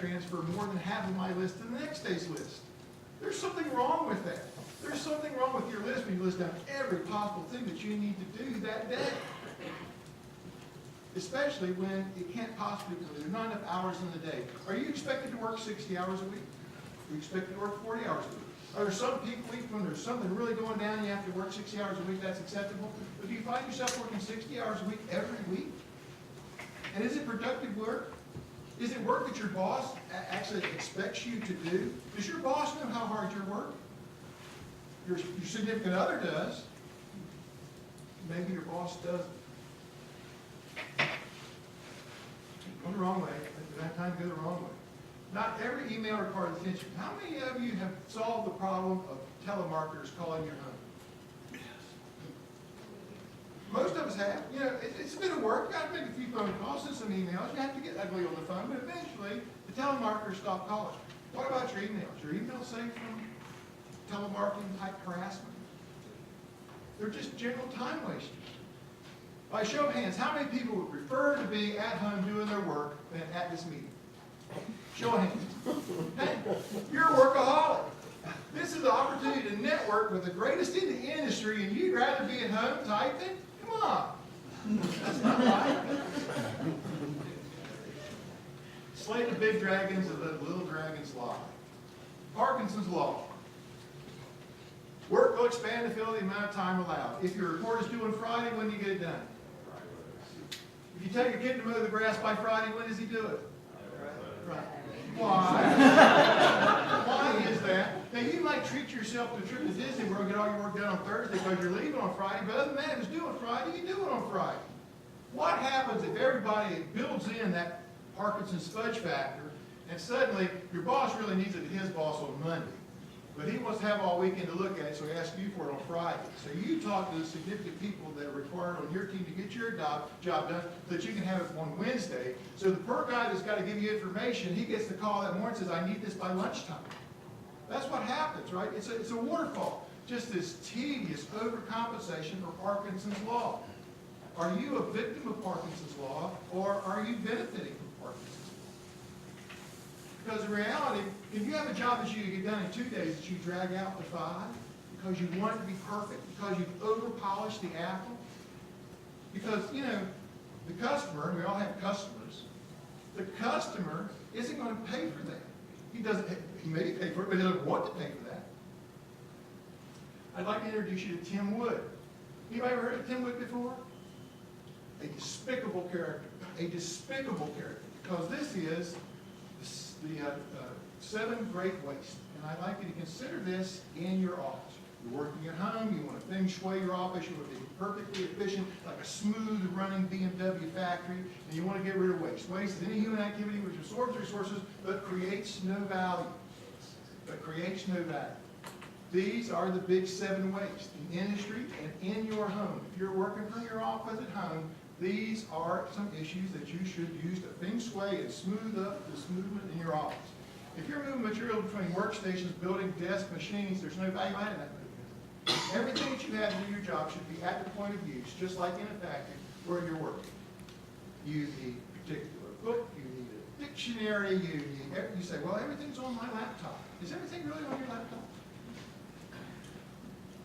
transfer more than half of my list to the next day's list. There's something wrong with that. There's something wrong with your list when you list down every possible thing that you need to do that day. Especially when it can't possibly, because there's not enough hours in the day. Are you expected to work 60 hours a week? Are you expected to work 40 hours a week? Are there some weeks when there's something really going down and you have to work 60 hours a week, that's acceptable? But do you find yourself working 60 hours a week every week? And is it productive work? Is it work that your boss actually expects you to do? Does your boss know how hard you work? Your significant other does. Maybe your boss doesn't. Go the wrong way. At that time, go the wrong way. Not every email requires attention. How many of you have solved the problem of telemarketers calling your home? Yes. Most of us have. You know, it's a bit of work. You got to make a few phone calls, send some emails. You have to get ugly on the phone, but eventually the telemarketers stop calling. What about your emails? Your emails safe from telemarketing type harassment? They're just general time wasters. By show of hands, how many people would prefer to be at home doing their work than at this meeting? Show of hands. Hey, you're a workaholic. This is an opportunity to network with the greatest in the industry, and you'd rather be at home typing? Come on. That's not right. Slay the big dragons and let the little dragons lie. Parkinson's Law. Work will expand to fill the amount of time allowed. If your report is due on Friday, when do you get it done? If you tell your kid to mow the grass by Friday, when does he do it? Right. Why? Why is that? Now, you might treat yourself to a trip to Disney World and get all your work done on Thursday because you're leaving on Friday, but other than that, if it's due on Friday, you do it on Friday. What happens if everybody builds in that Parkinson's fudge factor and suddenly your boss really needs it to his boss on Monday? But he wants to have all weekend to look at it, so he asks you for it on Friday. So you talk to the significant people that are required on your team to get your job done so that you can have it on Wednesday. So the poor guy that's got to give you information, he gets the call that morning and says, I need this by lunchtime. That's what happens, right? It's a waterfall. Just this tedious overcompensation for Parkinson's Law. Are you a victim of Parkinson's Law, or are you benefiting from Parkinson's Law? Because in reality, if you have a job that you get done in 2 days that you drag out to 5, because you want it to be perfect, because you've over-polished the apple, because, you know, the customer, and we all have customers, the customer isn't going to pay for that. He may pay for it, but he doesn't want to pay for that. I'd like to introduce you to Tim Wood. Anybody ever heard of Tim Wood before? A despicable character. A despicable character. Because this is the 7 great wastes. And I'd like you to consider this in your office. You're working at home, you want to feng shui your office, you want to be perfectly efficient, like a smooth running BMW factory, and you want to get rid of waste. Waste is any human activity which absorbs resources but creates no value. These are the big 7 wastes in industry and in your home. If you're working from your office at home, these are some issues that you should use to feng shui and smooth up this movement in your office. If you're moving material between workstations, building, desks, machines, there's no value added in that movement. Everything that you have to do your job should be at the point of use, just like in a factory where you're working. You need a particular book, you need a dictionary, you say, well, everything's on my laptop. Is everything really on your laptop?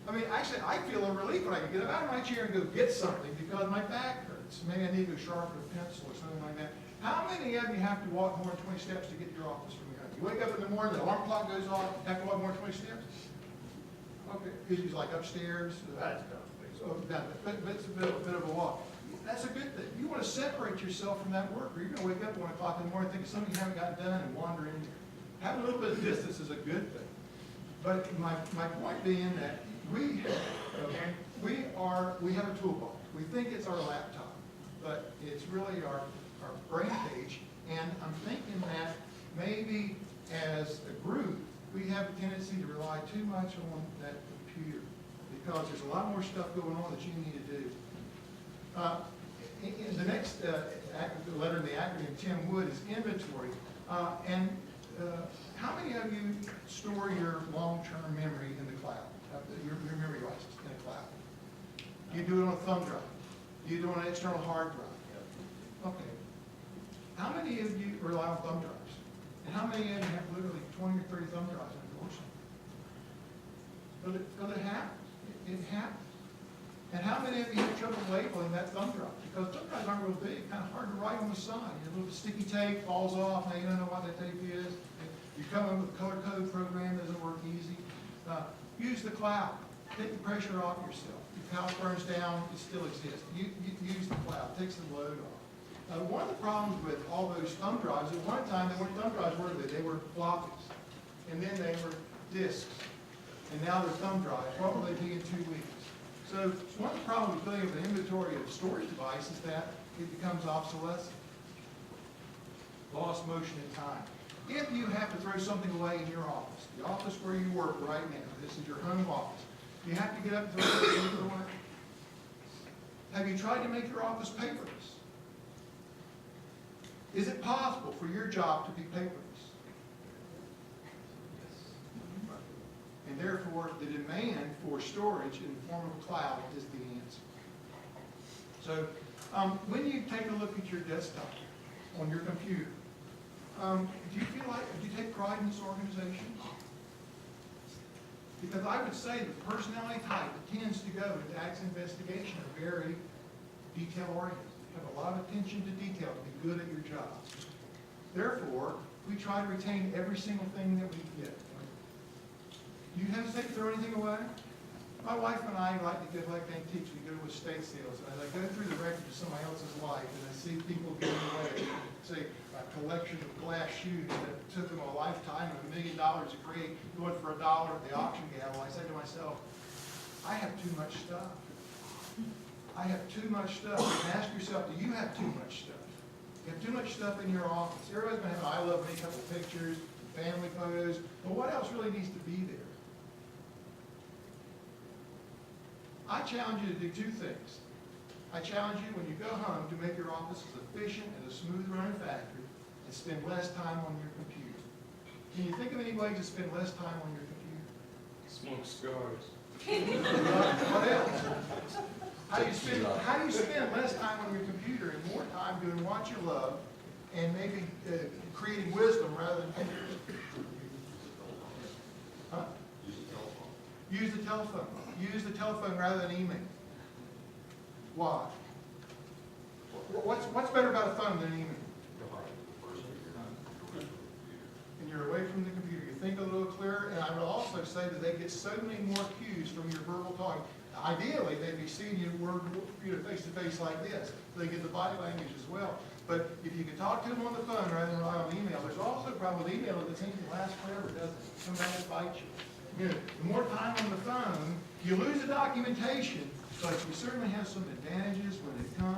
I mean, actually, I feel a relief when I can get out of my chair and go get something because my back hurts. Maybe I need to go sharpen a pencil or something like that. How many of you have to walk more than 20 steps to get to your office from your home? You wake up in the morning, the alarm clock goes off, have to walk more than 20 steps? Okay, because he's like upstairs. That's but it's a bit of a walk. That's a good thing. You want to separate yourself from that work, or you're going to wake up at 1 o'clock in the morning thinking something you haven't gotten done and wander in there. Having a little bit of distance is a good thing. But my point being that we have a toolbox. We think it's our laptop, but it's really our brain page. And I'm thinking that maybe as a group, we have a tendency to rely too much on that computer because there's a lot more stuff going on that you need to do. In the next letter in the acronym, Tim Wood, is inventory. How many of you store your long-term memory in the cloud? Your memory devices in a cloud? You do it on a thumb drive? You do it on an external hard drive? Okay. How many of you rely on thumb drives? And many of you have literally 20 or 30 thumb drives on your system? Because it happens. It happens. And how many of you have trouble labeling that thumb drive? Because thumb drives aren't real big, kind of hard to write on the side. A little sticky tape falls off, now you don't know what that tape is. You come up with a color code program, doesn't work easy. Use the cloud. Take the pressure off yourself. If your house burns down, it still exists. Use the cloud. It takes the load off. One of the problems with all those thumb drives, at one time, they weren't thumb drives, were they? They were floppies. And then they were disks. And now they're thumb drives. What will they be in 2 weeks? So one of the problems with building up an inventory of storage devices is that it becomes obsolescent. Lost motion in time. If you have to throw something away in your office, the office where you work right now, this is your home office, do you have to get up and throw something away? Have you tried to make your office paperless? Is it possible for your job to be paperless? And therefore, the demand for storage in the form of a cloud is the answer. So, when you take a look at your desktop on your computer, do you feel like, do you take pride in this organization? Because I would say the personality type that tends to go into acts of investigation are very detail-oriented. Have a lot of attention to detail to be good at your job. Therefore, we try to retain every single thing that we get. Do you hesitate to throw anything away? My wife and I like to collect antiques. We go to estate sales, and as I go through the record of somebody else's life, and I see people giving away, say, a collection of glass shoes that took them a lifetime of $1 million to create, going for $1 at the auction gavel, I say to myself, I have too much stuff. I have too much stuff. And ask yourself, do you have too much stuff? You have too much stuff in your office. Everybody's going to have an I love me, a couple of pictures, family photos, but what else really needs to be there? I challenge you to do two things. I challenge you when you go home to make your office as efficient and a smooth running factory and spend less time on your computer. Can you think of any ways to spend less time on your computer? Smoke cigars. What else? How do you spend less time on your computer and more time doing what you love and maybe creating wisdom rather than pictures? Huh? Use the telephone. Use the telephone rather than email. Why? What's better about a phone than an email? And you're away from the computer. You think a little clearer, and I would also say that they get so many more cues from your verbal talking. Ideally, they'd be seeing you face to face like this. So they get the body language as well. But if you can talk to them on the phone rather than rely on email, there's also a problem with email that seems to last forever, doesn't it? Sometimes it bites you. The more time on the phone, you lose the documentation, but you certainly have some advantages when it comes